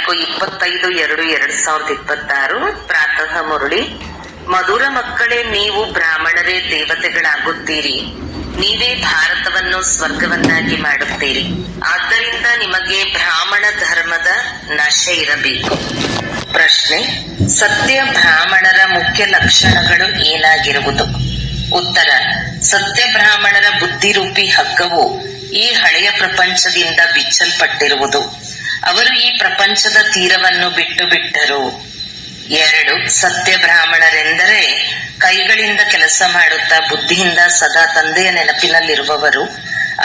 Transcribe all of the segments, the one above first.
25/2/2026 ಪ್ರಾತಃ ಮುರಳಿ. ಮಧುರ ಮಕ್ಕಳೇ, ನೀವು ಬ್ರಾಹ್ಮಣರೇ ದೇವತೆಗಳಾಗುತ್ತೀರಿ. ನೀವೇ ಭಾರತವನ್ನು ಸ್ವರ್ಗವನ್ನಾಗಿ ಮಾಡುತ್ತೀರಿ. ಆದ್ದರಿಂದ ನಿಮಗೆ ಬ್ರಾಹ್ಮಣ ಧರ್ಮದ ನಶೆ ಇರಬೇಕು. ಪ್ರಶ್ನೆ: ಸತ್ಯ ಬ್ರಾಹ್ಮಣರ ಮುಖ್ಯ ಲಕ್ಷಣಗಳು ಏನಾಗಿರುವುದು? ಉತ್ತರ: ಸತ್ಯ ಬ್ರಾಹ್ಮಣರ ಬುದ್ಧಿರೂಪಿ ಹಗ್ಗವು ಈ ಹಳೆಯ ಪ್ರಪಂಚದಿಂದ ಬಿಚ್ಚಲ್ಪಟ್ಟಿರುವುದು. ಅವರು ಈ ಪ್ರಪಂಚದ ತೀರವನ್ನು ಬಿಟ್ಟು ಬಿಟ್ಟರು. 2. ಸತ್ಯ ಬ್ರಾಹ್ಮಣರೆಂದರೆ ಕೈಗಳಿಂದ ಕೆಲಸ ಮಾಡುತ್ತಾ ಬುದ್ಧಿಯಿಂದ ಸದಾ ತಂದೆಯ ನೆನಪಿನಲ್ಲಿರುವವರು,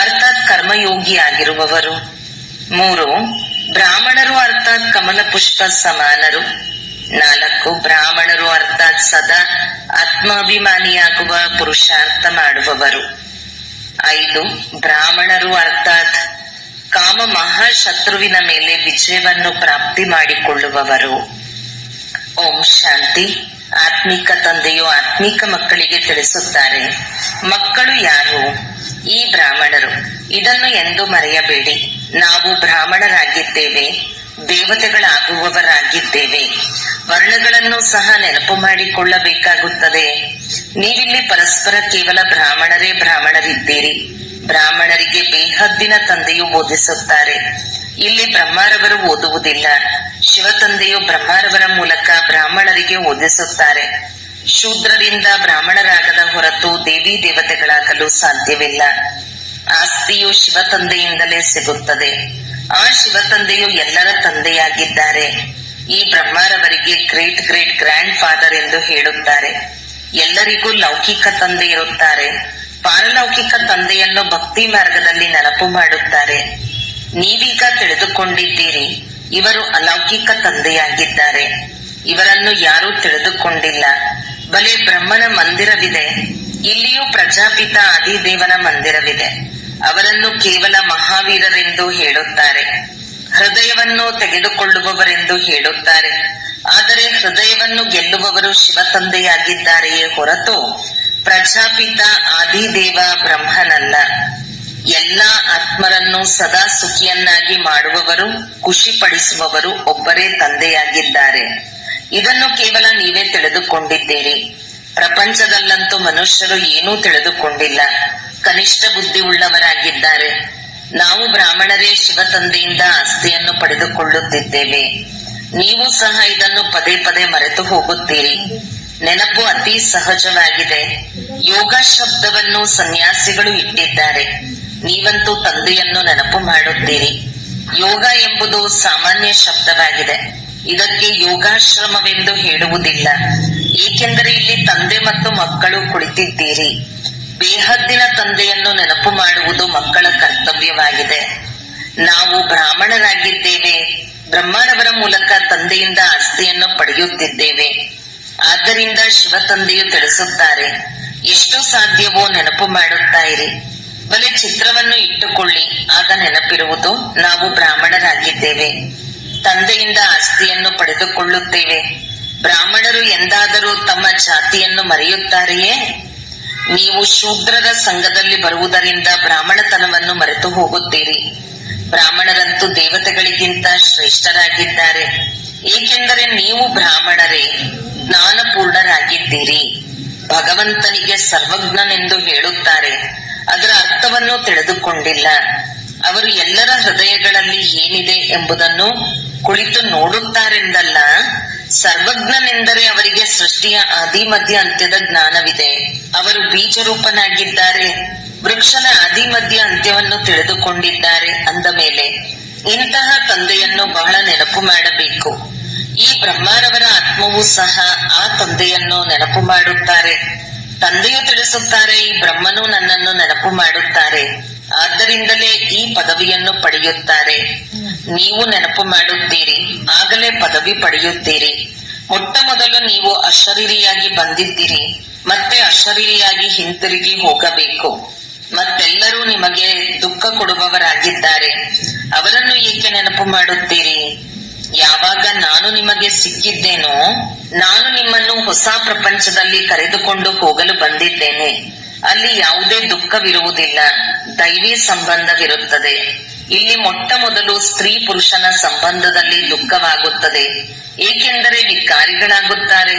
ಅರ್ಥಾತ್ ಕರ್ಮಯೋಗಿ ಆಗಿರುವವರು. 3. ಬ್ರಾಹ್ಮಣರು ಅರ್ಥಾತ್ ಕಮಲ ಪುಷ್ಪ ಸಮಾನರು. 4. ಬ್ರಾಹ್ಮಣರು ಅರ್ಥಾತ್ ಸದಾ ಆತ್ಮಾಭಿಮಾನಿಯಾಗುವ ಪುರುಷಾರ್ಥ ಮಾಡುವವರು. 5. ಬ್ರಾಹ್ಮಣರು ಅರ್ಥಾತ್ ಕಾಮ ಮಹಾಶತ್ರುವಿನ ಮೇಲೆ ವಿಜಯವನ್ನು ಪ್ರಾಪ್ತಿ ಮಾಡಿಕೊಳ್ಳುವವರು. ಓಂ ಶಾಂತಿ. ಆತ್ಮಿಕ ತಂದೆಯು ಆತ್ಮಿಕ ಮಕ್ಕಳಿಗೆ ತಿಳಿಸುತ್ತಾರೆ, ಮಕ್ಕಳು ಯಾರು? ಈ ಬ್ರಾಹ್ಮಣರು. ಇದನ್ನು ಎಂದು ಮರೆಯಬೇಡಿ. ನಾವು ಬ್ರಾಹ್ಮಣರಾಗಿದ್ದೇವೆ, ದೇವತೆಗಳಾಗುವವರಾಗಿದ್ದೇವೆ. ವರ್ಣಗಳನ್ನು ಸಹ ನೆನಪು ಮಾಡಿಕೊಳ್ಳಬೇಕಾಗುತ್ತದೆ. ನೀವಿಲ್ಲಿ ಪರಸ್ಪರ ಕೇವಲ ಬ್ರಾಹ್ಮಣರೇ ಬ್ರಾಹ್ಮಣರಿದ್ದೀರಿ. ಬ್ರಾಹ್ಮಣರಿಗೆ ಬೇಹದ್ದಿನ ತಂದೆಯು ಬೋಧಿಸುತ್ತಾರೆ. ಇಲ್ಲಿ ಬ್ರಹ್ಮಾರವರು ಓದುವುದಿಲ್ಲ. ಶಿವ ತಂದೆಯು ಬ್ರಹ್ಮಾರವರ ಮೂಲಕ ಬ್ರಾಹ್ಮಣರಿಗೆ ಓದಿಸುತ್ತಾರೆ. ಶೂದ್ರರಿಂದ ಬ್ರಾಹ್ಮಣರಾಗದ ಹೊರತು ದೇವಿ ದೇವತೆಗಳಾಗಲು ಸಾಧ್ಯವಿಲ್ಲ. ಆಸ್ತಿಯು ಶಿವ ತಂದೆಯಿಂದಲೇ ಸಿಗುತ್ತದೆ. ಆ ಶಿವ ತಂದೆಯು ಎಲ್ಲರ ತಂದೆಯಾಗಿದ್ದಾರೆ. ಈ ಬ್ರಹ್ಮಾರವರಿಗೆ ಗ್ರೇಟ್ ಗ್ರೇಟ್ ಗ್ರ್ಯಾಂಡ್ ಫಾದರ್ ಎಂದು ಹೇಳುತ್ತಾರೆ. ಎಲ್ಲರಿಗೂ ಲೌಕಿಕ ತಂದೆ ಇರುತ್ತಾರೆ. ಪಾರಲೌಕಿಕ ತಂದೆಯನ್ನು ಭಕ್ತಿ ಮಾರ್ಗದಲ್ಲಿ ನೆನಪು ಮಾಡುತ್ತಾರೆ. ನೀವೀಗ ತಿಳಿದುಕೊಂಡಿದ್ದೀರಿ, ಇವರು ಅಲೌಕಿಕ ತಂದೆಯಾಗಿದ್ದಾರೆ. ಇವರನ್ನು ಯಾರೂ ತಿಳಿದುಕೊಂಡಿಲ್ಲ. ಬಲೆ ಬ್ರಹ್ಮನ ಮಂದಿರವಿದೆ, ಇಲ್ಲಿಯೂ ಪ್ರಜಾಪಿತ ಆದಿದೇವನ ಮಂದಿರವಿದೆ. ಅವರನ್ನು ಕೇವಲ ಮಹಾವೀರರೆಂದು ಹೇಳುತ್ತಾರೆ. ಹೃದಯವನ್ನು ತೆಗೆದುಕೊಳ್ಳುವವರೆಂದು ಹೇಳುತ್ತಾರೆ. ಆದರೆ ಹೃದಯವನ್ನು ಗೆಲ್ಲುವವರು ಶಿವ ತಂದೆಯಾಗಿದ್ದಾರೆಯೇ ಹೊರತು ಪ್ರಜಾಪಿತ ಆದಿದೇವ ಬ್ರಹ್ಮನಲ್ಲ. ಎಲ್ಲಾ ಆತ್ಮರನ್ನು ಸದಾ ಸುಖಿಯನ್ನಾಗಿ ಮಾಡುವವರು, ಖುಷಿ ಪಡಿಸುವವರು ಒಬ್ಬರೇ ತಂದೆಯಾಗಿದ್ದಾರೆ. ಇದನ್ನು ಕೇವಲ ನೀವೇ ತಿಳಿದುಕೊಂಡಿದ್ದೀರಿ. ಪ್ರಪಂಚದಲ್ಲಂತೂ ಮನುಷ್ಯರು ಏನೂ ತಿಳಿದುಕೊಂಡಿಲ್ಲ, ಕನಿಷ್ಠ ಬುದ್ಧಿ ಉಳ್ಳವರಾಗಿದ್ದಾರೆ. ನಾವು ಬ್ರಾಹ್ಮಣರೇ ಶಿವ ತಂದೆಯಿಂದ ಆಸ್ತಿಯನ್ನು ಪಡೆದುಕೊಳ್ಳುತ್ತಿದ್ದೇವೆ. ನೀವು ಸಹ ಇದನ್ನು ಪದೇ ಪದೇ ಮರೆತು ಹೋಗುತ್ತೀರಿ. ನೆನಪು ಅತಿ ಸಹಜವಾಗಿದೆ. ಯೋಗ ಶಬ್ದವನ್ನು ಸನ್ಯಾಸಿಗಳು ಇಟ್ಟಿದ್ದಾರೆ. ನೀವಂತೂ ತಂದೆಯನ್ನು ನೆನಪು ಮಾಡುತ್ತೀರಿ. ಯೋಗ ಎಂಬುದು ಸಾಮಾನ್ಯ ಶಬ್ದವಾಗಿದೆ. ಇದಕ್ಕೆ ಯೋಗಾಶ್ರಮವೆಂದು ಹೇಳುವುದಿಲ್ಲ. ಏಕೆಂದರೆ ಇಲ್ಲಿ ತಂದೆ ಮತ್ತು ಮಕ್ಕಳು ಕುಳಿತಿದ್ದೀರಿ. ಬೇಹದ್ದಿನ ತಂದೆಯನ್ನು ನೆನಪು ಮಾಡುವುದು ಮಕ್ಕಳ ಕರ್ತವ್ಯವಾಗಿದೆ. ನಾವು ಬ್ರಾಹ್ಮಣರಾಗಿದ್ದೇವೆ. ಬ್ರಹ್ಮರವರ ಮೂಲಕ ತಂದೆಯಿಂದ ಆಸ್ತಿಯನ್ನು ಪಡೆಯುತ್ತಿದ್ದೇವೆ. ಆದ್ದರಿಂದ ಶಿವ ತಂದೆಯು ತಿಳಿಸುತ್ತಾರೆ, ಎಷ್ಟು ಸಾಧ್ಯವೋ ನೆನಪು ಮಾಡುತ್ತಾ ಇರಿ. ಬಲೆ ಚಿತ್ರವನ್ನು ಇಟ್ಟುಕೊಳ್ಳಿ, ಆಗ ನೆನಪಿರುವುದು ನಾವು ಬ್ರಾಹ್ಮಣರಾಗಿದ್ದೇವೆ, ತಂದೆಯಿಂದ ಆಸ್ತಿಯನ್ನು ಪಡೆದುಕೊಳ್ಳುತ್ತೇವೆ. ಬ್ರಾಹ್ಮಣರು ಎಂದಾದರೂ ತಮ್ಮ ಜಾತಿಯನ್ನು ಮರೆಯುತ್ತಾರೆಯೇ? ನೀವು ಶೂದ್ರರ ಸಂಘದಲ್ಲಿ ಬರುವುದರಿಂದ ಬ್ರಾಹ್ಮಣತನವನ್ನು ಮರೆತು ಹೋಗುತ್ತೀರಿ. ಬ್ರಾಹ್ಮಣರಂತೂ ದೇವತೆಗಳಿಗಿಂತ ಶ್ರೇಷ್ಠರಾಗಿದ್ದಾರೆ. ಏಕೆಂದರೆ ನೀವು ಬ್ರಾಹ್ಮಣರೇ ಜ್ಞಾನಪೂರ್ಣರಾಗಿದ್ದೀರಿ. ಭಗವಂತನಿಗೆ ಸರ್ವಜ್ಞನೆಂದು ಹೇಳುತ್ತಾರೆ. ಅದರ ಅರ್ಥವನ್ನು ತಿಳಿದುಕೊಂಡಿಲ್ಲ. ಅವರು ಎಲ್ಲರ ಹೃದಯಗಳಲ್ಲಿ ಏನಿದೆ ಎಂಬುದನ್ನು ಕುಳಿತು ನೋಡುತ್ತಾರೆಂದಲ್ಲ. ಸರ್ವಜ್ಞನೆಂದರೆ ಅವರಿಗೆ ಸೃಷ್ಟಿಯ ಆದಿ ಮಧ್ಯ ಅಂತ್ಯದ ಜ್ಞಾನವಿದೆ. ಅವರು ಬೀಜರೂಪನಾಗಿದ್ದಾರೆ. ವೃಕ್ಷನ ಆದಿ ಮಧ್ಯ ಅಂತ್ಯವನ್ನು ತಿಳಿದುಕೊಂಡಿದ್ದಾರೆ. ಅಂದ ಮೇಲೆ ಇಂತಹ ತಂದೆಯನ್ನು ಬಹಳ ನೆನಪು ಮಾಡಬೇಕು. ಈ ಬ್ರಹ್ಮಾರವರ ಆತ್ಮವೂ ಸಹ ಆ ತಂದೆಯನ್ನು ನೆನಪು ಮಾಡುತ್ತಾರೆ. ತಂದೆಯು ತಿಳಿಸುತ್ತಾರೆ, ಈ ಬ್ರಹ್ಮನು ನನ್ನನ್ನು ನೆನಪು ಮಾಡುತ್ತಾರೆ. ಆದ್ದರಿಂದಲೇ ಈ ಪದವಿಯನ್ನು ಪಡೆಯುತ್ತಾರೆ. ನೀವು ನೆನಪು ಮಾಡುತ್ತೀರಿ, ಆಗಲೇ ಪದವಿ ಪಡೆಯುತ್ತೀರಿ. ಮೊಟ್ಟ ಮೊದಲು ನೀವು ಅಶರೀರಿಯಾಗಿ ಬಂದಿದ್ದೀರಿ, ಮತ್ತೆ ಅಶರೀರಿಯಾಗಿ ಹಿಂತಿರುಗಿ ಹೋಗಬೇಕು. ಮತ್ತೆಲ್ಲರೂ ನಿಮಗೆ ದುಃಖ ಕೊಡುವವರಾಗಿದ್ದಾರೆ. ಅವರನ್ನು ಏಕೆ ನೆನಪು ಮಾಡುತ್ತೀರಿ? ಯಾವಾಗ ನಾನು ನಿಮಗೆ ಸಿಕ್ಕಿದ್ದೇನೋ, ನಾನು ನಿಮ್ಮನ್ನು ಹೊಸ ಪ್ರಪಂಚದಲ್ಲಿ ಕರೆದುಕೊಂಡು ಹೋಗಲು ಬಂದಿದ್ದೇನೆ. ಅಲ್ಲಿ ಯಾವುದೇ ದುಃಖವಿರುವುದಿಲ್ಲ, ದೈವಿ ಸಂಬಂಧವಿರುತ್ತದೆ. ಇಲ್ಲಿ ಮೊಟ್ಟ ಮೊದಲು ಸ್ತ್ರೀ ಪುರುಷನ ಸಂಬಂಧದಲ್ಲಿ ದುಃಖವಾಗುತ್ತದೆ, ಏಕೆಂದರೆ ವಿಕಾರಿಗಳಾಗುತ್ತಾರೆ.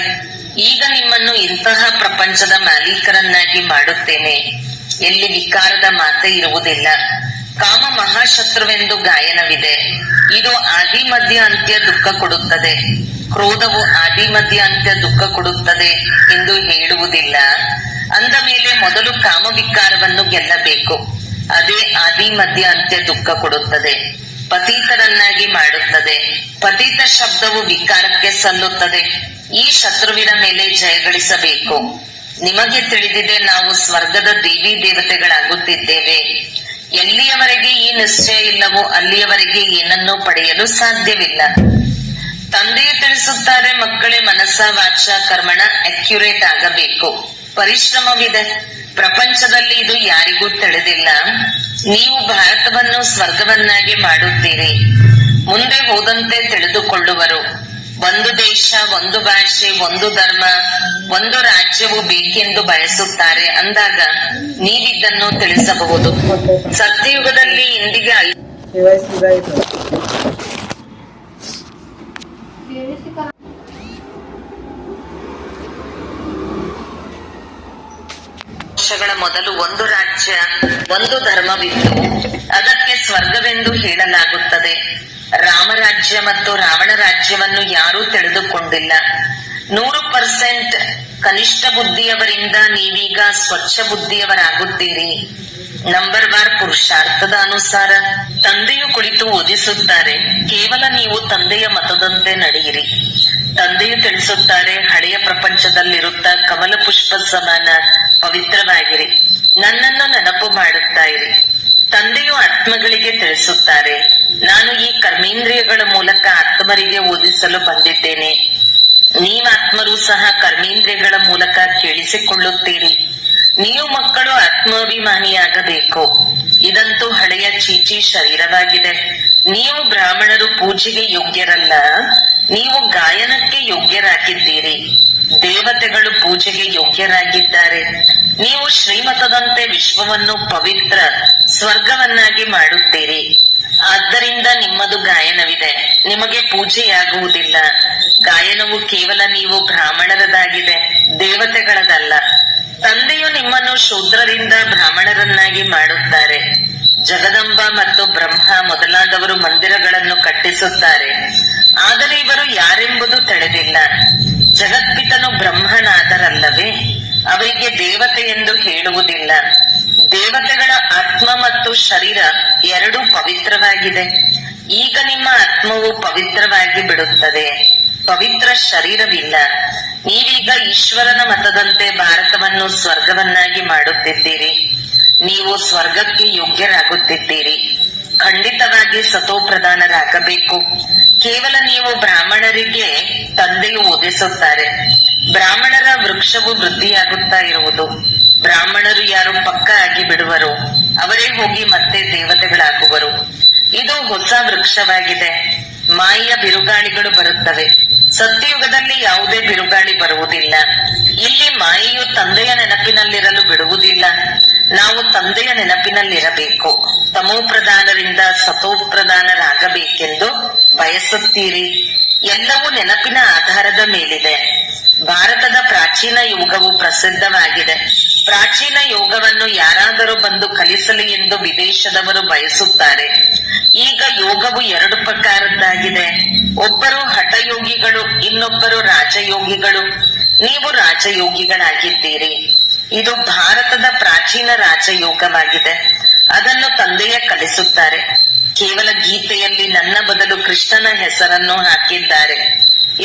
ಈಗ ನಿಮ್ಮನ್ನು ಇಂತಹ ಪ್ರಪಂಚದ ಮಾಲೀಕರನ್ನಾಗಿ ಮಾಡುತ್ತೇನೆ, ಎಲ್ಲಿ ವಿಕಾರದ ಮಾತೆ ಇರುವುದಿಲ್ಲ. ಕಾಮ ಮಹಾಶತ್ರುವೆಂದು ಗಾಯನವಿದೆ. ಇದು ಆದಿ ಮಧ್ಯ ಅಂತ್ಯ ದುಃಖ ಕೊಡುತ್ತದೆ. ಕ್ರೋಧವು ಆದಿ ಮಧ್ಯ ಅಂತ್ಯ ದುಃಖ ಕೊಡುತ್ತದೆ ಎಂದು ಹೇಳುವುದಿಲ್ಲ. ಅಂದ ಮೇಲೆ ಮೊದಲು ಕಾಮ ವಿಕಾರವನ್ನು ಗೆಲ್ಲಬೇಕು. ಅದೇ ಆದಿ ಮಧ್ಯ ಅಂತ್ಯ ದುಃಖ ಕೊಡುತ್ತದೆ, ಪತೀತರನ್ನಾಗಿ ಮಾಡುತ್ತದೆ. ಪತೀತ ಶಬ್ದವು ವಿಕಾರಕ್ಕೆ ಸಲ್ಲುತ್ತದೆ. ಈ ಶತ್ರುವಿನ ಮೇಲೆ ಜಯಗಳಿಸಬೇಕು. ನಿಮಗೆ ತಿಳಿದಿದೆ, ನಾವು ಸ್ವರ್ಗದ ದೇವಿ ದೇವತೆಗಳಾಗುತ್ತಿದ್ದೇವೆ. ಎಲ್ಲಿಯವರೆಗೆ ಈ ನಿಶ್ಚಯ ಇಲ್ಲವೋ ಅಲ್ಲಿಯವರೆಗೆ ಏನನ್ನೂ ಪಡೆಯಲು ಸಾಧ್ಯವಿಲ್ಲ. ತಂದೆಯು ತಿಳಿಸುತ್ತಾರೆ, ಮಕ್ಕಳೇ, ಮನಸ್ಸ ವಾಚ ಕರ್ಮಣ ಅಕ್ಯುರೇಟ್ ಆಗಬೇಕು. ಪರಿಶ್ರಮವಿದೆ. ಪ್ರಪಂಚದಲ್ಲಿ ಇದು ಯಾರಿಗೂ ತಿಳಿದಿಲ್ಲ. ನೀವು ಭಾರತವನ್ನು ಸ್ವರ್ಗವನ್ನಾಗಿ ಮಾಡುತ್ತೀರಿ. ಮುಂದೆ ಹೋದಂತೆ ತಿಳಿದುಕೊಳ್ಳುವರು. ಒಂದು ದೇಶ, ಒಂದು ಭಾಷೆ, ಒಂದು ಧರ್ಮ, ಒಂದು ರಾಜ್ಯವು ಬೇಕೆಂದು ಬಯಸುತ್ತಾರೆ. ಅಂದಾಗ ನೀವಿದ್ದನ್ನು ತಿಳಿಸಬಹುದು. ಸತ್ಯಯುಗದಲ್ಲಿ ಇಂದಿಗೆ ವರ್ಷಗಳ ಮೊದಲು ಒಂದು ರಾಜ್ಯ, ಒಂದು ಧರ್ಮವಿತ್ತು. ಅದಕ್ಕೆ ಸ್ವರ್ಗವೆಂದು ಹೇಳಲಾಗುತ್ತದೆ. ರಾಮರಾಜ್ಯ ಮತ್ತು ರಾವಣ ರಾಜ್ಯವನ್ನು ಯಾರೂ ತಿಳಿದುಕೊಂಡಿಲ್ಲ. 100% ಕನಿಷ್ಠ ಬುದ್ಧಿಯವರಿಂದ ನೀವೀಗ ಸ್ವಚ್ಛ ಬುದ್ಧಿಯವರಾಗುತ್ತೀರಿ. ನಂಬರ್ ವಾರ್ ಪುರುಷಾರ್ಥದ ಅನುಸಾರ ತಂದೆಯು ಕುಳಿತು ಓದಿಸುತ್ತಾರೆ. ಕೇವಲ ನೀವು ತಂದೆಯ ಮತದಂತೆ ನಡೆಯಿರಿ. ತಂದೆಯು ತಿಳಿಸುತ್ತಾರೆ, ಹಳೆಯ ಪ್ರಪಂಚದಲ್ಲಿರುತ್ತಾ ಕಮಲ ಪುಷ್ಪ ಸಮಾನ ಪವಿತ್ರವಾಗಿರಿ. ನನ್ನನ್ನು ನೆನಪು ಮಾಡುತ್ತಾ ಇರಿ. ತಂದೆಯು ಆತ್ಮಗಳಿಗೆ ತಿಳಿಸುತ್ತಾರೆ, ನಾನು ಈ ಕರ್ಮೇಂದ್ರಿಯಗಳ ಮೂಲಕ ಆತ್ಮರಿಗೆ ಓದಿಸಲು ಬಂದಿದ್ದೇನೆ. ನೀವಾತ್ಮರು ಸಹ ಕರ್ಮೇಂದ್ರಿಯಗಳ ಮೂಲಕ ಕೇಳಿಸಿಕೊಳ್ಳುತ್ತೀರಿ. ನೀವು ಮಕ್ಕಳು ಆತ್ಮಾಭಿಮಾನಿಯಾಗಬೇಕು. ಇದಂತೂ ಹಳೆಯ ಚೀಚಿ ಶರೀರವಾಗಿದೆ. ನೀವು ಬ್ರಾಹ್ಮಣರು ಪೂಜೆಗೆ ಯೋಗ್ಯರಲ್ಲ, ನೀವು ಗಾಯನಕ್ಕೆ ಯೋಗ್ಯರಾಗಿದ್ದೀರಿ. ದೇವತೆಗಳು ಪೂಜೆಗೆ ಯೋಗ್ಯರಾಗಿದ್ದಾರೆ. ನೀವು ಶ್ರೀಮತದಂತೆ ವಿಶ್ವವನ್ನು ಪವಿತ್ರ ಸ್ವರ್ಗವನ್ನಾಗಿ ಮಾಡುತ್ತೀರಿ. ಆದ್ದರಿಂದ ನಿಮ್ಮದು ಗಾಯನವಿದೆ, ನಿಮಗೆ ಪೂಜೆಯಾಗುವುದಿಲ್ಲ. ಗಾಯನವು ಕೇವಲ ನೀವು ಬ್ರಾಹ್ಮಣರದಾಗಿದೆ, ದೇವತೆಗಳದಲ್ಲ. ತಂದೆಯು ನಿಮ್ಮನ್ನು ಶೂದ್ರರಿಂದ ಬ್ರಾಹ್ಮಣರನ್ನಾಗಿ ಮಾಡುತ್ತಾರೆ. ಜಗದಂಬ ಮತ್ತು ಬ್ರಹ್ಮ ಮೊದಲಾದವರು ಮಂದಿರಗಳನ್ನು ಕಟ್ಟಿಸುತ್ತಾರೆ. ಆದರೆ ಇವರು ಯಾರೆಂಬುದು ತಿಳಿದಿಲ್ಲ. ಜಗತ್ಪಿತನು ಬ್ರಹ್ಮನಾದರಲ್ಲವೇ, ಅವರಿಗೆ ದೇವತೆ ಎಂದು ಹೇಳುವುದಿಲ್ಲ. ದೇವತೆಗಳ ಆತ್ಮ ಮತ್ತು ಶರೀರ ಎರಡೂ ಪವಿತ್ರವಾಗಿದೆ. ಈಗ ನಿಮ್ಮ ಆತ್ಮವು ಪವಿತ್ರವಾಗಿ ಬಿಡುತ್ತದೆ, ಪವಿತ್ರ ಶರೀರವಿಲ್ಲ. ನೀವೀಗ ಈಶ್ವರನ ಮತದಂತೆ ಭಾರತವನ್ನು ಸ್ವರ್ಗವನ್ನಾಗಿ ಮಾಡುತ್ತಿದ್ದೀರಿ. ನೀವು ಸ್ವರ್ಗಕ್ಕೆ ಯೋಗ್ಯರಾಗುತ್ತಿದ್ದೀರಿ. ಖಂಡಿತವಾಗಿ ಸತೋಪ್ರಧಾನರಾಗಬೇಕು. ಕೇವಲ ನೀವು ಬ್ರಾಹ್ಮಣರಿಗೆ ತಂದೆಯು ಓದಿಸುತ್ತಾರೆ. ಬ್ರಾಹ್ಮಣರ ವೃಕ್ಷವು ವೃದ್ಧಿಯಾಗುತ್ತಾ ಇರುವುದು. ಬ್ರಾಹ್ಮಣರು ಯಾರು ಪಕ್ಕ ಆಗಿ ಬಿಡುವರು, ಅವರೇ ಹೋಗಿ ಮತ್ತೆ ದೇವತೆಗಳಾಗುವರು. ಇದು ಹೊಸ ವೃಕ್ಷವಾಗಿದೆ. ಮಾಯೆಯ ಬಿರುಗಾಳಿಗಳು ಬರುತ್ತವೆ. ಸತ್ಯಯುಗದಲ್ಲಿ ಯಾವುದೇ ಬಿರುಗಾಳಿ ಬರುವುದಿಲ್ಲ. ಇಲ್ಲಿ ಮಾಯೆಯು ತಂದೆಯ ನೆನಪಿನಲ್ಲಿರಲು ಬಿಡುವುದಿಲ್ಲ. ನಾವು ತಂದೆಯ ನೆನಪಿನಲ್ಲಿರಬೇಕು. ತಮೋಪ್ರಧಾನರಿಂದ ಸತೋಪ್ರಧಾನರಾಗಬೇಕೆಂದು ಬಯಸುತ್ತೀರಿ. ಎಲ್ಲವೂ ನೆನಪಿನ ಆಧಾರದ ಮೇಲಿದೆ. ಭಾರತದ ಪ್ರಾಚೀನ ಯೋಗವು ಪ್ರಸಿದ್ಧವಾಗಿದೆ. ಪ್ರಾಚೀನ ಯೋಗವನ್ನು ಯಾರಾದರೂ ಬಂದು ಕಲಿಸಲಿ ಎಂದು ವಿದೇಶದವರು ಬಯಸುತ್ತಾರೆ. ಈಗ ಯೋಗವು 2 ಪ್ರಕಾರದ್ದಾಗಿದೆ. ಒಬ್ಬರು ಹಠಯೋಗಿಗಳು, ಇನ್ನೊಬ್ಬರು ರಾಜಯೋಗಿಗಳು. ನೀವು ರಾಜಯೋಗಿಗಳಾಗಿದ್ದೀರಿ. ಇದು ಭಾರತದ ಪ್ರಾಚೀನ ರಾಜಯೋಗವಾಗಿದೆ. ಅದನ್ನು ತಂದೆಯ ಕಲಿಸುತ್ತಾರೆ. ಕೇವಲ ಗೀತೆಯಲ್ಲಿ ನನ್ನ ಬದಲು ಕೃಷ್ಣನ ಹೆಸರನ್ನು ಹಾಕಿದ್ದಾರೆ.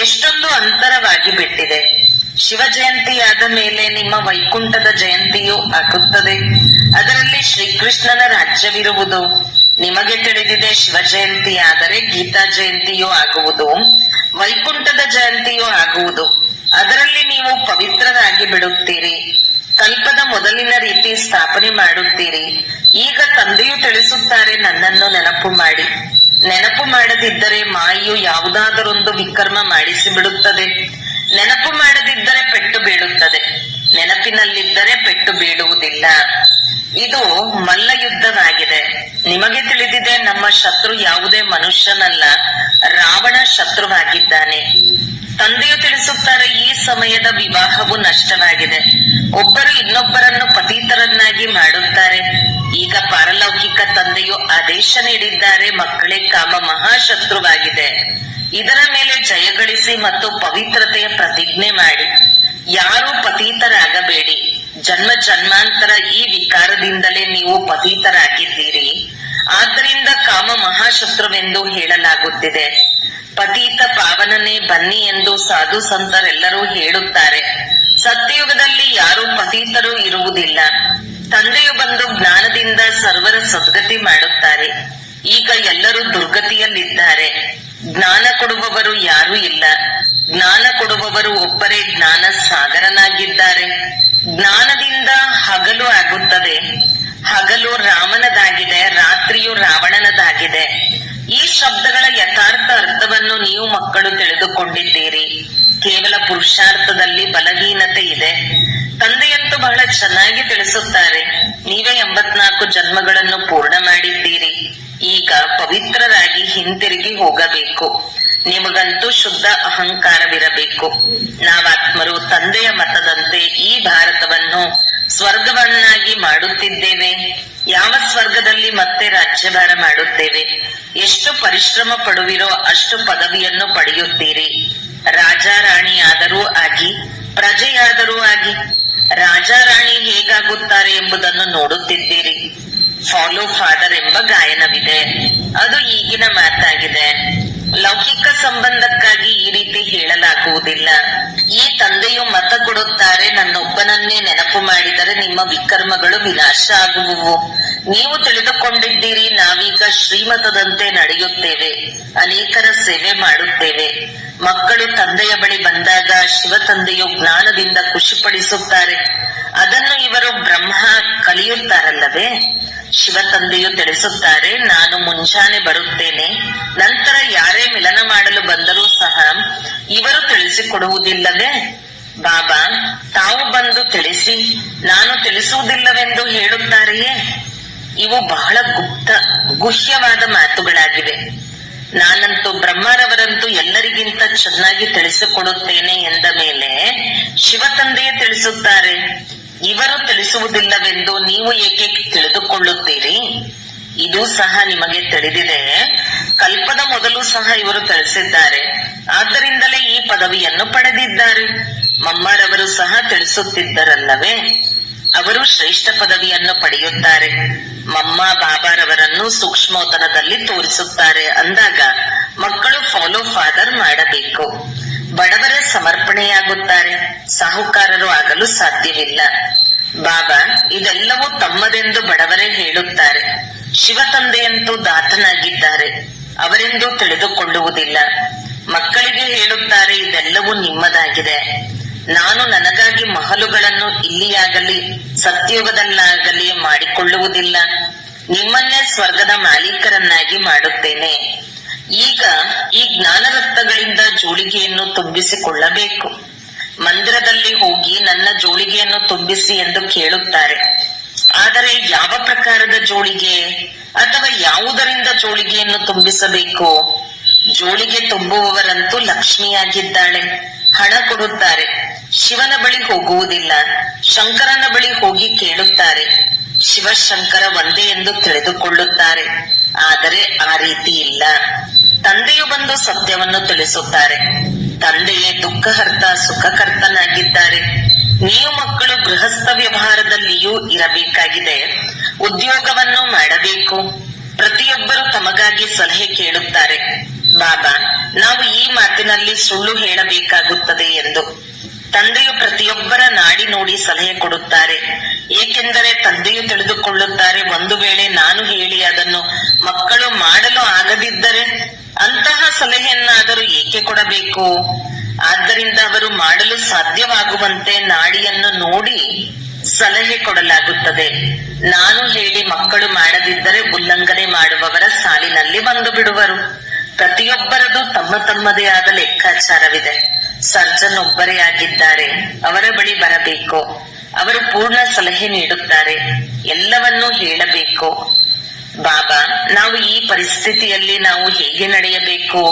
ಎಷ್ಟೊಂದು ಅಂತರವಾಗಿ ಬಿಟ್ಟಿದೆ. ಶಿವ ಜಯಂತಿಯಾದ ಮೇಲೆ ನಿಮ್ಮ ವೈಕುಂಠದ ಜಯಂತಿಯೂ ಆಗುತ್ತದೆ. ಅದರಲ್ಲಿ ಶ್ರೀಕೃಷ್ಣನ ರಾಜ್ಯವಿರುವುದು. ನಿಮಗೆ ತಿಳಿದಿದೆ, ಶಿವ ಜಯಂತಿ ಆದರೆ ಗೀತಾ ಜಯಂತಿಯೂ ಆಗುವುದು, ವೈಕುಂಠದ ಜಯಂತಿಯೂ ಆಗುವುದು. ಅದರಲ್ಲಿ ನೀವು ಪವಿತ್ರರಾಗಿ ಬಿಡುತ್ತೀರಿ. ಕಲ್ಪದ ಮೊದಲಿನ ರೀತಿ ಸ್ಥಾಪನೆ ಮಾಡುತ್ತೀರಿ. ಈಗ ತಂದೆಯು ತಿಳಿಸುತ್ತಾರೆ, ನನ್ನನ್ನು ನೆನಪು ಮಾಡಿ. ನೆನಪು ಮಾಡದಿದ್ದರೆ ಮಾಯೆಯು ಯಾವುದಾದರೊಂದು ವಿಕರ್ಮ ಮಾಡಿಸಿ ಬಿಡುತ್ತದೆ. ನೆನಪು ಮಾಡದಿದ್ದರೆ ಪೆಟ್ಟು ಬೀಳುತ್ತದೆ. ನೆನಪಿನಲ್ಲಿದ್ದರೆ ಪೆಟ್ಟು ಬೀಳುವುದಿಲ್ಲ. ಇದು ಮಲ್ಲ ಯುದ್ಧವಾಗಿದೆ. ನಿಮಗೆ ತಿಳಿದಿದೆ, ನಮ್ಮ ಶತ್ರು ಯಾವುದೇ ಮನುಷ್ಯನಲ್ಲ, ರಾವಣ ಶತ್ರುವಾಗಿದ್ದಾನೆ. ತಂದೆಯು ತಿಳಿಸುತ್ತಾರೆ, ಈ ಸಮಯದ ವಿವಾಹವು ನಷ್ಟವಾಗಿದೆ. ಒಬ್ಬರು ಇನ್ನೊಬ್ಬರನ್ನು ಪತಿತರನ್ನಾಗಿ ಮಾಡುತ್ತಾರೆ. ಈಗ ಪಾರಲೌಕಿಕ ತಂದೆಯು ಆದೇಶ ನೀಡಿದ್ದಾರೆ, ಮಕ್ಕಳೇ, ಕಾಮ ಮಹಾಶತ್ರುವಾಗಿದೆ. ಇದರ ಮೇಲೆ ಜಯಗಳಿಸಿ ಮತ್ತು ಪವಿತ್ರತೆಯ ಪ್ರತಿಜ್ಞೆ ಮಾಡಿ. ಯಾರು ಪತೀತರಾಗಬೇಡಿ. ಜನ್ಮ ಜನ್ಮಾಂತರ ಈ ವಿಕಾರದಿಂದಲೇ ನೀವು ಪತೀತರಾಗಿದ್ದೀರಿ. ಆದ್ದರಿಂದ ಕಾಮ ಮಹಾಶತ್ರುವೆಂದು ಹೇಳಲಾಗುತ್ತಿದೆ. ಪತೀತ ಪಾವನನೇ ಬನ್ನಿ ಎಂದು ಸಾಧು ಸಂತರೆಲ್ಲರೂ ಹೇಳುತ್ತಾರೆ. ಸತ್ಯಯುಗದಲ್ಲಿ ಯಾರು ಪತೀತರು ಇರುವುದಿಲ್ಲ. ತಂದೆಯು ಬಂದು ಜ್ಞಾನದಿಂದ ಸರ್ವರ ಸದ್ಗತಿ ಮಾಡುತ್ತಾರೆ. ಈಗ ಎಲ್ಲರೂ ದುರ್ಗತಿಯಲ್ಲಿದ್ದಾರೆ. ಜ್ಞಾನ ಕೊಡುವವರು ಯಾರೂ ಇಲ್ಲ. ಜ್ಞಾನ ಕೊಡುವವರು ಒಬ್ಬರೇ ಜ್ಞಾನ ಸಾಗರನಾಗಿದ್ದಾರೆ. ಜ್ಞಾನದಿಂದ ಹಗಲು ಆಗುತ್ತದೆ. ಹಗಲು ರಾಮನದಾಗಿದೆ, ರಾತ್ರಿಯು ರಾವಣನದಾಗಿದೆ. ಈ ಶಬ್ದಗಳ ಯಥಾರ್ಥ ಅರ್ಥವನ್ನು ನೀವು ಮಕ್ಕಳು ತಿಳಿದುಕೊಂಡಿದ್ದೀರಿ. ಕೇವಲ ಪುರುಷಾರ್ಥದಲ್ಲಿ ಬಲಹೀನತೆ ಇದೆ. ತಂದೆಯಂತೂ ಬಹಳ ಚೆನ್ನಾಗಿ ತಿಳಿಸುತ್ತಾರೆ. ನೀವೇ 84 ಜನ್ಮಗಳನ್ನು ಪೂರ್ಣ ಮಾಡಿದ್ದೀರಿ. ಈಗ ಪವಿತ್ರರಾಗಿ ಹಿಂತಿರುಗಿ ಹೋಗಬೇಕು. ನಿಮಗಂತೂ ಶುದ್ಧ ಅಹಂಕಾರವಿರಬೇಕು. ನಾವಾತ್ಮರು ತಂದೆಯ ಮತದಂತೆ ಈ ಭಾರತವನ್ನು ಸ್ವರ್ಗವನ್ನಾಗಿ ಮಾಡುತ್ತಿದ್ದೇವೆ. ಯಾವ ಸ್ವರ್ಗದಲ್ಲಿ ಮತ್ತೆ ರಾಜ್ಯಭಾರ ಮಾಡುತ್ತೇವೆ. ಎಷ್ಟು ಪರಿಶ್ರಮ ಪಡುವಿರೋ ಅಷ್ಟು ಪದವಿಯನ್ನು ಪಡೆಯುತ್ತೀರಿ. ರಾಜ ರಾಣಿಯಾದರೂ ಆಗಿ, ಪ್ರಜೆಯಾದರೂ ಆಗಿ. ರಾಜ ರಾಣಿ ಹೇಗಾಗುತ್ತಾರೆ ಎಂಬುದನ್ನು ನೋಡುತ್ತಿದ್ದೀರಿ. ಫಾಲೋ ಫಾದರ್ ಎಂಬ ಗಾಯನವಿದೆ. ಅದು ಈಗಿನ ಮಾತಾಗಿದೆ. ಲೌಕಿಕ ಸಂಬಂಧಕ್ಕಾಗಿ ಈ ರೀತಿ ಹೇಳಲಾಗುವುದಿಲ್ಲ. ಈ ತಂದೆಯು ಮತ ಕೊಡುತ್ತಾರೆ, ನನ್ನೊಬ್ಬನನ್ನೇ ನೆನಪು ಮಾಡಿದರೆ ನಿಮ್ಮ ವಿಕರ್ಮಗಳು ವಿನಾಶ ಆಗುವುವು. ನೀವು ತಿಳಿದುಕೊಂಡಿದ್ದೀರಿ, ನಾವೀಗ ಶ್ರೀಮತದಂತೆ ನಡೆಯುತ್ತೇವೆ, ಅನೇಕರ ಸೇವೆ ಮಾಡುತ್ತೇವೆ. ಮಕ್ಕಳು ತಂದೆಯ ಬಳಿ ಬಂದಾಗ ಶಿವ ತಂದೆಯು ಜ್ಞಾನದಿಂದ ಖುಷಿಪಡಿಸುತ್ತಾರೆ. ಅದನ್ನು ಇವರು ಬ್ರಹ್ಮ ಕಲಿಯುತ್ತಾರಲ್ಲವೇ. ಶಿವ ತಂದೆಯು ತಿಳಿಸುತ್ತಾರೆ, ನಾನು ಮುಂಜಾನೆ ಬರುತ್ತೇನೆ. ನಂತರ ಯಾರೇ ಮಿಲನ ಮಾಡಲು ಬಂದರೂ ಸಹ ಇವರು ತಿಳಿಸಿಕೊಡುವುದಿಲ್ಲವೇ. ಬಾಬಾ ತಾವು ಬಂದು ತಿಳಿಸಿ, ನಾನು ತಿಳಿಸುವುದಿಲ್ಲವೆಂದು ಹೇಳುತ್ತಾರೆಯೇ. ಇವು ಬಹಳ ಗುಹ್ಯವಾದ ಮಾತುಗಳಾಗಿವೆ. ನಾನಂತೂ ಬ್ರಹ್ಮರವರಂತೂ ಎಲ್ಲರಿಗಿಂತ ಚೆನ್ನಾಗಿ ತಿಳಿಸಿಕೊಡುತ್ತೇನೆ ಎಂದ ಮೇಲೆ ಶಿವ ತಂದೆಯೇ ತಿಳಿಸುತ್ತಾರೆ, ಇವರು ತಿಳಿಸುವುದಿಲ್ಲವೆಂದು ನೀವು ಏಕೆ ತಿಳಿದುಕೊಳ್ಳುತ್ತೀರಿ. ಇದು ಸಹ ನಿಮಗೆ ತಿಳಿದಿದೆ. ಕಲ್ಪದ ಮೊದಲು ಸಹ ಇವರು ತಿಳಿಸಿದ್ದಾರೆ. ಆದ್ದರಿಂದಲೇ ಈ ಪದವಿಯನ್ನು ಪಡೆದಿದ್ದಾರೆ. ಮಮ್ಮರವರು ಸಹ ತಿಳಿಸುತ್ತಿದ್ದರಲ್ಲವೇ. ಅವರು ಶ್ರೇಷ್ಠ ಪದವಿಯನ್ನು ಪಡೆಯುತ್ತಾರೆ. ಮಮ್ಮ ಬಾಬಾರವರನ್ನು ಸೂಕ್ಷ್ಮೋತನದಲ್ಲಿ ತೋರಿಸುತ್ತಾರೆ. ಅಂದಾಗ ಮಕ್ಕಳು ಫಾಲೋ ಫಾದರ್ ಮಾಡಬೇಕು. ಬಡವರೇ ಸಮರ್ಪಣೆಯಾಗುತ್ತಾರೆ, ಸಾಹುಕಾರರು ಆಗಲು ಸಾಧ್ಯವಿಲ್ಲ. ಬಾಬಾ ಇದೆಲ್ಲವೂ ತಮ್ಮದೆಂದು ಬಡವರೇ ಹೇಳುತ್ತಾರೆ. ಶಿವ ತಂದೆಯಂತೂ ದಾತನಾಗಿದ್ದಾರೆ, ಅವರೆಂದೂ ತಿಳಿದುಕೊಳ್ಳುವುದಿಲ್ಲ. ಮಕ್ಕಳಿಗೆ ಹೇಳುತ್ತಾರೆ, ಇದೆಲ್ಲವೂ ನಿಮ್ಮದಾಗಿದೆ. ನಾನು ನನಗಾಗಿ ಮಹಲುಗಳನ್ನು ಇಲ್ಲಿಯಾಗಲಿ ಸತ್ಯಯುಗದಲ್ಲಾಗಲಿ ಮಾಡಿಕೊಳ್ಳುವುದಿಲ್ಲ. ನಿಮ್ಮನ್ನೇ ಸ್ವರ್ಗದ ಮಾಲೀಕರನ್ನಾಗಿ ಮಾಡುತ್ತೇನೆ. ಈಗ ಈ ಜ್ಞಾನರತ್ನಗಳಿಂದ ಜೋಳಿಗೆಯನ್ನು ತುಂಬಿಸಿಕೊಳ್ಳಬೇಕು. ಮಂದಿರದಲ್ಲಿ ಹೋಗಿ ನನ್ನ ಜೋಳಿಗೆಯನ್ನು ತುಂಬಿಸಿ ಎಂದು ಕೇಳುತ್ತಾರೆ. ಆದರೆ ಯಾವ ಪ್ರಕಾರದ ಜೋಳಿಗೆ ಅಥವಾ ಯಾವುದರಿಂದ ಜೋಳಿಗೆಯನ್ನು ತುಂಬಿಸಬೇಕು. ಜೋಳಿಗೆ ತುಂಬುವವರಂತೂ ಲಕ್ಷ್ಮಿಯಾಗಿದ್ದಾಳೆ, ಹಣ ಕೊಡುತ್ತಾರೆ. ಶಿವನ ಬಳಿ ಹೋಗುವುದಿಲ್ಲ, ಶಂಕರನ ಬಳಿ ಹೋಗಿ ಕೇಳುತ್ತಾರೆ. ಶಿವಶಂಕರ ಒಂದೇ ಎಂದು ತಿಳಿದುಕೊಳ್ಳುತ್ತಾರೆ. ಆದರೆ ಆ ರೀತಿ ಇಲ್ಲ. ತಂದೆಯು ಬಂದು ಸತ್ಯವನ್ನು ತಿಳಿಸುತ್ತಾರೆ. ತಂದೆಯೇ ದುಃಖಹರ್ತ ಸುಖಕರ್ತನಾಗಿದ್ದಾರೆ. ನೀವು ಮಕ್ಕಳು ಗೃಹಸ್ಥ ವ್ಯವಹಾರದಲ್ಲಿಯೂ ಇರಬೇಕಾಗಿದೆ. ಉದ್ಯೋಗವನ್ನು ಮಾಡಬೇಕು. ಪ್ರತಿಯೊಬ್ಬರು ತಮಗಾಗಿ ಸಲಹೆ ಕೇಳುತ್ತಾರೆ. ಬಾಬಾ ನಾವು ಈ ಮಾತಿನಲ್ಲಿ ಸುಳ್ಳು ಹೇಳಬೇಕಾಗುತ್ತದೆ ಎಂದು. ತಂದೆಯು ಪ್ರತಿಯೊಬ್ಬರ ನಾಡಿ ನೋಡಿ ಸಲಹೆ ಕೊಡುತ್ತಾರೆ. ಏಕೆಂದರೆ ತಂದೆಯು ತಿಳಿದುಕೊಳ್ಳುತ್ತಾರೆ, ಒಂದು ವೇಳೆ ನಾನು ಹೇಳಿ ಅದನ್ನು ಮಕ್ಕಳು ಮಾಡಲು ಆಗದಿದ್ದರೆ ಅಂತಹ ಸಲಹೆಯನ್ನಾದರೂ ಏಕೆ ಕೊಡಬೇಕು. ಆದ್ದರಿಂದ ಅವರು ಮಾಡಲು ಸಾಧ್ಯವಾಗುವಂತೆ ನಾಡಿಯನ್ನು ನೋಡಿ ಸಲಹೆ ಕೊಡಲಾಗುತ್ತದೆ. ನಾನು ಹೇಳಿ ಮಕ್ಕಳು ಮಾಡದಿದ್ದರೆ ಉಲ್ಲಂಘನೆ ಮಾಡುವವರ ಸಾಲಿನಲ್ಲಿ ಬಂದು ಬಿಡುವರು. ಪ್ರತಿಯೊಬ್ಬರದು ತಮ್ಮ ತಮ್ಮದೇ ಆದ ಲೆಕ್ಕಾಚಾರವಿದೆ. ಸರ್ಜನ್ ಒಬ್ಬರೇ ಆಗಿದ್ದಾರೆ, ಅವರ ಬಳಿ ಬರಬೇಕು. ಅವರು ಪೂರ್ಣ ಸಲಹೆ ನೀಡುತ್ತಾರೆ. ಎಲ್ಲವನ್ನೂ ಹೇಳಬೇಕು. ಬಾಬಾ, ನಾವು ಈ ಪರಿಸ್ಥಿತಿಯಲ್ಲಿ ನಾವು ಹೇಗೆ ನಡೆಯಬೇಕು,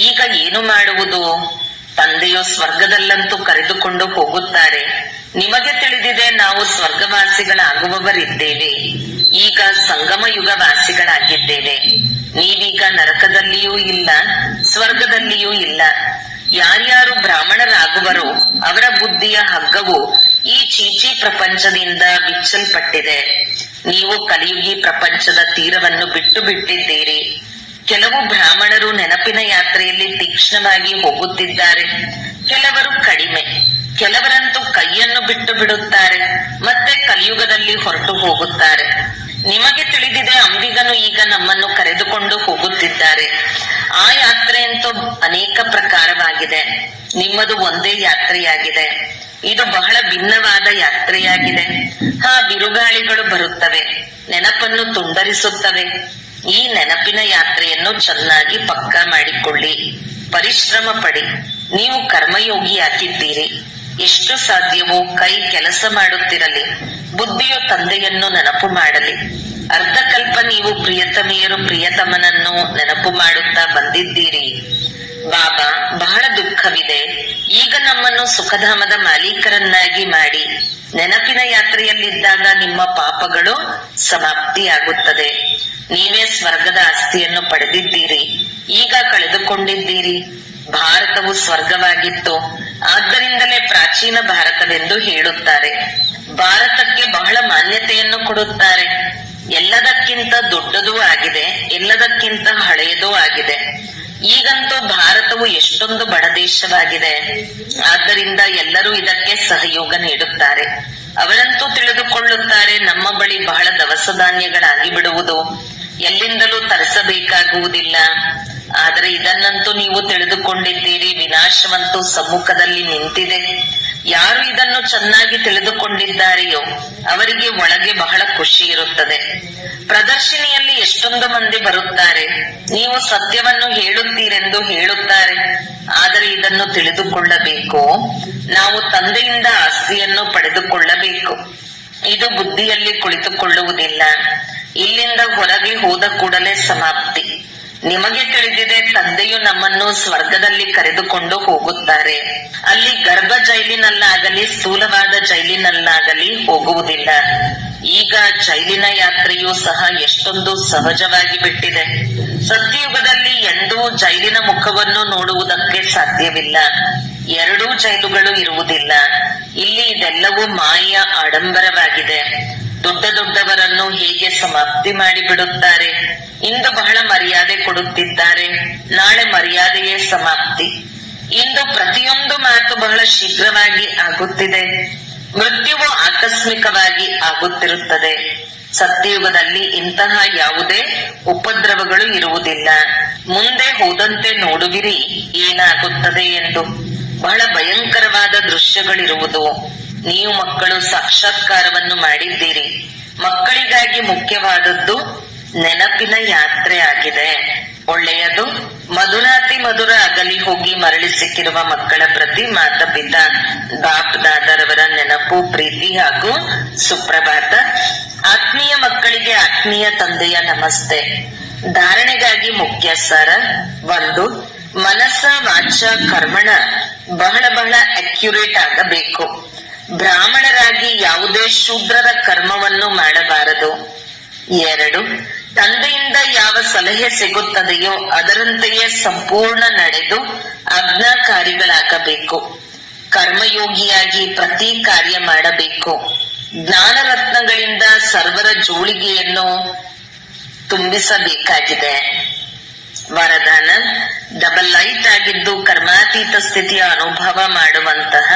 ಈಗ ಏನು ಮಾಡುವುದು? ತಂದೆಯು ಸ್ವರ್ಗದಲ್ಲಂತೂ ಕರೆದುಕೊಂಡು ಹೋಗುತ್ತಾರೆ. ನಿಮಗೆ ತಿಳಿದಿದೆ, ನಾವು ಸ್ವರ್ಗವಾಸಿಗಳಾಗುವವರಿದ್ದೇವೆ. ಈಗ ಸಂಗಮ ಯುಗ ವಾಸಿಗಳಾಗಿದ್ದೇವೆ. ನೀವೀಗ ನರಕದಲ್ಲಿಯೂ ಇಲ್ಲ, ಸ್ವರ್ಗದಲ್ಲಿಯೂ ಇಲ್ಲ. ಯಾರ್ಯಾರು ಬ್ರಾಹ್ಮಣರಾಗುವರೋ ಅವರ ಬುದ್ಧಿಯ ಹಗ್ಗವು ಈ ಚೀಚಿ ಪ್ರಪಂಚದಿಂದ ಬಿಚ್ಚಲ್ಪಟ್ಟಿದೆ. ನೀವು ಕಲಿಯುಗಿ ಪ್ರಪಂಚದ ತೀರವನ್ನು ಬಿಟ್ಟು ಬಿಟ್ಟಿದ್ದೀರಿ. ಕೆಲವು ಬ್ರಾಹ್ಮಣರು ನೆನಪಿನ ಯಾತ್ರೆಯಲ್ಲಿ ತೀಕ್ಷ್ಣವಾಗಿ ಹೋಗುತ್ತಿದ್ದಾರೆ, ಕೆಲವರು ಕಡಿಮೆ. ಕೆಲವರಂತೂ ಕೈಯನ್ನು ಬಿಟ್ಟು ಬಿಡುತ್ತಾರೆ, ಮತ್ತೆ ಕಲಿಯುಗದಲ್ಲಿ ಹೊರಟು ಹೋಗುತ್ತಾರೆ. ನಿಮಗೆ ತಿಳಿದಿದೆ, ಅಂಬಿಗನು ಈಗ ನಮ್ಮನ್ನು ಕರೆದುಕೊಂಡು ಹೋಗುತ್ತಿದ್ದಾರೆ. ಆ ಯಾತ್ರೆಯಂತೂ ಅನೇಕ ಪ್ರಕಾರವಾಗಿದೆ. ನಿಮ್ಮದು ಒಂದೇ ಯಾತ್ರೆಯಾಗಿದೆ. ಇದು ಬಹಳ ಭಿನ್ನವಾದ ಯಾತ್ರೆಯಾಗಿದೆ. ಬಿರುಗಾಳಿಗಳು ಬರುತ್ತವೆ, ನೆನಪನ್ನು ತುಂಡರಿಸುತ್ತವೆ. ಈ ನೆನಪಿನ ಯಾತ್ರೆಯನ್ನು ಚೆನ್ನಾಗಿ ಪಕ್ಕಾ ಮಾಡಿಕೊಳ್ಳಿ. ಪರಿಶ್ರಮ ಪಡಿ. ನೀವು ಕರ್ಮಯೋಗಿಯಾಗಿದ್ದೀರಿ. ಎಷ್ಟು ಸಾಧ್ಯವೋ ಕೈ ಕೆಲಸ ಮಾಡುತ್ತಿರಲಿ. ಬುದ್ಧಿಯು ತಂದೆಯನ್ನು ನೆನಪು ಮಾಡಲಿ. ಅರ್ಧಕಲ್ಪ ನೀವು ಪ್ರಿಯತಮೆಯರು ಪ್ರಿಯತಮನನ್ನು ನೆನಪು ಮಾಡುತ್ತಾ ಬಂದಿದ್ದೀರಿ. ಬಾಬಾ, ಬಹಳ ದುಃಖವಿದೆ. ಈಗ ನಮ್ಮನ್ನು ಸುಖಧಾಮದ ಮಾಲೀಕರನ್ನಾಗಿ ಮಾಡಿ. ನೆನಪಿನ ಯಾತ್ರೆಯಲ್ಲಿದ್ದಾಗ ನಿಮ್ಮ ಪಾಪಗಳು ಸಮಾಪ್ತಿಯಾಗುತ್ತದೆ. ನೀವೇ ಸ್ವರ್ಗದ ಆಸ್ತಿಯನ್ನು ಪಡೆದಿದ್ದೀರಿ, ಈಗ ಕಳೆದುಕೊಂಡಿದ್ದೀರಿ. ಭಾರತವು ಸ್ವರ್ಗವಾಗಿತ್ತು, ಆದ್ದರಿಂದಲೇ ಪ್ರಾಚೀನ ಭಾರತವೆಂದು ಹೇಳುತ್ತಾರೆ. ಭಾರತಕ್ಕೆ ಬಹಳ ಮಾನ್ಯತೆಯನ್ನು ಕೊಡುತ್ತಾರೆ. ಎಲ್ಲದಕ್ಕಿಂತ ದೊಡ್ಡದೂ ಆಗಿದೆ, ಎಲ್ಲದಕ್ಕಿಂತ ಹಳೆಯದೂ ಆಗಿದೆ. ಈಗಂತೂ ಭಾರತವು ಎಷ್ಟೊಂದು ಬಡ ದೇಶವಾಗಿದೆ. ಆದ್ದರಿಂದ ಎಲ್ಲರೂ ಇದಕ್ಕೆ ಸಹಯೋಗ ನೀಡುತ್ತಾರೆ. ಅವರಂತೂ ತಿಳಿದುಕೊಳ್ಳುತ್ತಾರೆ, ನಮ್ಮ ಬಳಿ ಬಹಳ ದವಸ ಧಾನ್ಯಗಳಾಗಿ ಬಿಡುವುದು, ಎಲ್ಲಿಂದಲೂ ತರಿಸಬೇಕಾಗುವುದಿಲ್ಲ. ಆದರೆ ಇದನ್ನಂತೂ ನೀವು ತಿಳಿದುಕೊಂಡಿದ್ದೀರಿ, ವಿನಾಶವಂತೂ ಸಮ್ಮುಖದಲ್ಲಿ ನಿಂತಿದೆ. ಯಾರು ಇದನ್ನು ಚೆನ್ನಾಗಿ ತಿಳಿದುಕೊಂಡಿದ್ದಾರೆಯೋ ಅವರಿಗೆ ಒಳಗೆ ಬಹಳ ಖುಷಿ ಇರುತ್ತದೆ. ಪ್ರದರ್ಶಿನಿಯಲ್ಲಿ ಎಷ್ಟೊಂದು ಮಂದಿ ಬರುತ್ತಾರೆ, ನೀವು ಸತ್ಯವನ್ನು ಹೇಳುತ್ತೀರೆಂದು ಹೇಳುತ್ತಾರೆ. ಆದರೆ ಇದನ್ನು ತಿಳಿದುಕೊಳ್ಳಬೇಕು, ನಾವು ತಂದೆಯಿಂದ ಆಸ್ತಿಯನ್ನು ಪಡೆದುಕೊಳ್ಳಬೇಕು. ಇದು ಬುದ್ಧಿಯಲ್ಲಿ ಕುಳಿತುಕೊಳ್ಳುವುದಿಲ್ಲ. ಇಲ್ಲಿಂದ ಹೊರಗೆ ಹೋದ ಕೂಡಲೇ ಸಮಾಪ್ತಿ. ನಿಮಗೆ ತಿಳಿದಿದೆ, ತಂದೆಯು ನಮ್ಮನ್ನು ಸ್ವರ್ಗದಲ್ಲಿ ಕರೆದುಕೊಂಡು ಹೋಗುತ್ತಾರೆ. ಅಲ್ಲಿ ಗರ್ಭ ಜೈಲಿನಲ್ಲಾಗಲಿ ಸ್ಥೂಲವಾದ ಜೈಲಿನಲ್ಲಾಗಲಿ ಹೋಗುವುದಿಲ್ಲ. ಈಗ ಜೈಲಿನ ಯಾತ್ರೆಯೂ ಸಹ ಎಷ್ಟೊಂದು ಸಹಜವಾಗಿ ಬಿಟ್ಟಿದೆ. ಸತ್ಯಯುಗದಲ್ಲಿ ಎಂದೂ ಜೈಲಿನ ಮುಖವನ್ನು ನೋಡುವುದಕ್ಕೆ ಸಾಧ್ಯವಿಲ್ಲ. ಎರಡೂ ಜೈಲುಗಳು ಇರುವುದಿಲ್ಲ. ಇಲ್ಲಿ ಇದೆಲ್ಲವೂ ಮಾಯೆಯ ಆಡಂಬರವಾಗಿದೆ. ದೊಡ್ಡ ದೊಡ್ಡವರನ್ನು ಹೇಗೆ ಸಮಾಪ್ತಿ ಮಾಡಿಬಿಡುತ್ತಾರೆ. ಇಂದು ಬಹಳ ಮರ್ಯಾದೆ ಕೊಡುತ್ತಿದ್ದಾರೆ, ನಾಳೆ ಮರ್ಯಾದೆಯೇ ಸಮಾಪ್ತಿ. ಇಂದು ಪ್ರತಿಯೊಂದು ಮಾತು ಬಹಳ ಶೀಘ್ರವಾಗಿ ಆಗುತ್ತಿದೆ. ಮೃತ್ಯುವು ಆಕಸ್ಮಿಕವಾಗಿ ಆಗುತ್ತಿರುತ್ತದೆ. ಸತ್ಯಯುಗದಲ್ಲಿ ಇಂತಹ ಯಾವುದೇ ಉಪದ್ರವಗಳು ಇರುವುದಿಲ್ಲ. ಮುಂದೆ ಹೋದಂತೆ ನೋಡುವಿರಿ ಏನಾಗುತ್ತದೆ ಎಂದು. ಬಹಳ ಭಯಂಕರವಾದ ದೃಶ್ಯಗಳಿರುವುದು. ನೀವು ಮಕ್ಕಳು ಸಾಕ್ಷಾತ್ಕಾರವನ್ನು ಮಾಡಿದ್ದೀರಿ. ಮಕ್ಕಳಿಗಾಗಿ ಮುಖ್ಯವಾದದ್ದು ನೆನಪಿನ ಯಾತ್ರೆ ಆಗಿದೆ. ಒಳ್ಳೆಯದು. ಮಧುರಾತಿ ಮಧುರ ಅಗಲಿ ಹೋಗಿ ಮರಳಿ ಸಿಕ್ಕಿರುವ ಮಕ್ಕಳ ಪ್ರತಿ ಮಾತಾಪಿತಾ ಬಾಪ್ ದಾದರವರ ನೆನಪು, ಪ್ರೀತಿ ಹಾಗೂ ಸುಪ್ರಭಾತ. ಆತ್ಮೀಯ ಮಕ್ಕಳಿಗೆ ಆತ್ಮೀಯ ತಂದೆಯ ನಮಸ್ತೆ. ಧಾರಣೆಗಾಗಿ ಮುಖ್ಯ ಸಾರ. 1. ಮನಸ್ಸ ವಾಚ ಕರ್ಮಣ ಬಹಳ ಬಹಳ ಅಕ್ಯುರೇಟ್ ಆಗಬೇಕು. ಬ್ರಾಹ್ಮಣರಾಗಿ ಯಾವುದೇ ಶೂದ್ರರ ಕರ್ಮವನ್ನು ಮಾಡಬಾರದು. 2. ತಂದೆಯಿಂದ ಯಾವ ಸಲಹೆ ಸಿಗುತ್ತದೆಯೋ ಅದರಂತೆಯೇ ಸಂಪೂರ್ಣ ನಡೆದು ಆಜ್ಞಾಕಾರಿಗಳಾಗಬೇಕು. ಕರ್ಮಯೋಗಿಯಾಗಿ ಪ್ರತಿ ಕಾರ್ಯ ಮಾಡಬೇಕು. ಜ್ಞಾನ ರತ್ನಗಳಿಂದ ಸರ್ವರ ಜೋಳಿಗೆಯನ್ನು ತುಂಬಿಸಬೇಕಾಗಿದೆ. ವರದಾನ: ಡಬಲ್ ಲೈಟ್ ಆಗಿದ್ದು ಕರ್ಮಾತೀತ ಸ್ಥಿತಿಯ ಅನುಭವ ಮಾಡುವಂತಹ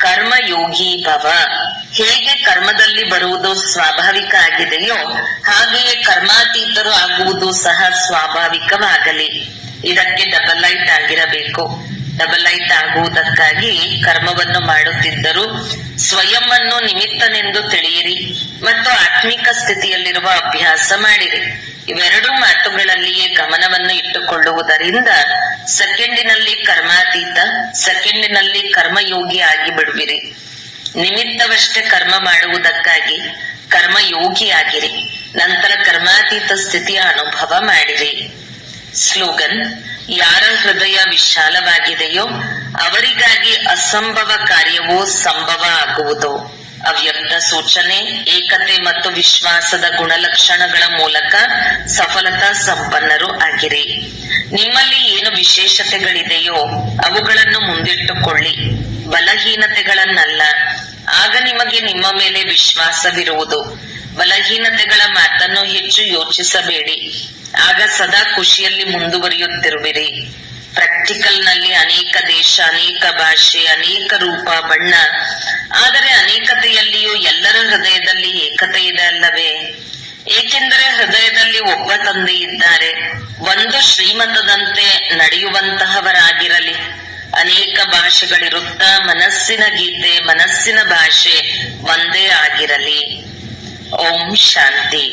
ಕರ್ಮಯೋಗಿ ಭವ. ಹೇಗೆ ಕರ್ಮದಲ್ಲಿ ಬರುವುದು ಸ್ವಾಭಾವಿಕ ಆಗಿದೆಯೋ ಹಾಗೆಯೇ ಕರ್ಮಾತೀತರು ಆಗುವುದು ಸಹ ಸ್ವಾಭಾವಿಕವಾಗಲಿ. ಇದಕ್ಕೆ ಡಬಲ್ ಲೈಟ್ ಆಗಿರಬೇಕು. ಡಬಲ್ ಲೈಟ್ ಆಗುವುದಕ್ಕಾಗಿ ಕರ್ಮವನ್ನು ಮಾಡುತ್ತಿದ್ದರೂ ಸ್ವಯಂವನ್ನು ನಿಮಿತ್ತನೆಂದು ತಿಳಿಯಿರಿ ಮತ್ತು ಆತ್ಮಿಕ ಸ್ಥಿತಿಯಲ್ಲಿರುವ ಅಭ್ಯಾಸ ಮಾಡಿರಿ. ಇವೆರಡೂ ಮಾತುಗಳಲ್ಲಿಯೇ ಗಮನವನ್ನು ಇಟ್ಟುಕೊಳ್ಳುವುದರಿಂದ ಸೆಕೆಂಡಿನಲ್ಲಿ ಕರ್ಮಾತೀತ, ಸೆಕೆಂಡಿನಲ್ಲಿ ಕರ್ಮಯೋಗಿ ಆಗಿ ಬಿಡುವಿರಿ. ನಿಮಿತ್ತವಷ್ಟೇ ಕರ್ಮ ಮಾಡುವುದಕ್ಕಾಗಿ ಕರ್ಮಯೋಗಿಯಾಗಿರಿ. ನಂತರ ಕರ್ಮಾತೀತ ಸ್ಥಿತಿಯ ಅನುಭವ ಮಾಡಿರಿ. ಸ್ಲೋಗನ್: ಯಾರ ಹೃದಯ ವಿಶಾಲವಾಗಿದೆಯೋ ಅವರಿಗಾಗಿ ಅಸಂಭವ ಕಾರ್ಯವೂ ಸಂಭವ ಆಗುವುದು. ಅವ್ಯಕ್ತ ಸೂಚನೆ: ಏಕತೆ ಮತ್ತು ವಿಶ್ವಾಸದ ಗುಣಲಕ್ಷಣಗಳ ಮೂಲಕ ಸಫಲತಾ ಸಂಪನ್ನರು ಆಗಿರಿ. ನಿಮ್ಮಲ್ಲಿ ಏನು ವಿಶೇಷತೆಗಳಿದೆಯೋ ಅವುಗಳನ್ನು ಮುಂದಿಟ್ಟುಕೊಳ್ಳಿ, ಬಲಹೀನತೆಗಳನ್ನಲ್ಲ. ಆಗ ನಿಮಗೆ ನಿಮ್ಮ ಮೇಲೆ ವಿಶ್ವಾಸವಿರುವುದು. ಬಲಹೀನತೆಗಳ ಮಾತನ್ನು ಹೆಚ್ಚು ಯೋಚಿಸಬೇಡಿ. ಆಗ ಸದಾ ಖುಷಿಯಲ್ಲಿ ಮುಂದುವರಿಯುತ್ತಿರುವಿರಿ. ಪ್ರಾಕ್ಟಿಕಲ್ ನಲ್ಲಿ ಅನೇಕ ದೇಶ, ಅನೇಕ ಭಾಷೆ, ಅನೇಕ ರೂಪ, ಬಣ್ಣ, ಆದರೆ ಅನೇಕತೆಯಲ್ಲಿಯೂ ಎಲ್ಲರ ಹೃದಯದಲ್ಲಿ ಏಕತೆ ಇದೆ ಅಲ್ಲವೇ? ಏಕೆಂದರೆ ಹೃದಯದಲ್ಲಿ ಒಬ್ಬ ತಂದೆ ಇದ್ದಾರೆ. ಒಂದು ಶ್ರೀಮತದಂತೆ ನಡೆಯುವಂತಹವರಾಗಿರಲಿ. ಅನೇಕ ಭಾಷೆಗಳಿರುತ್ತಾ ಮನಸ್ಸಿನ ಗೀತೆ, ಮನಸ್ಸಿನ ಭಾಷೆ ಒಂದೇ ಆಗಿರಲಿ. ಓಂ ಶಾಂತಿ.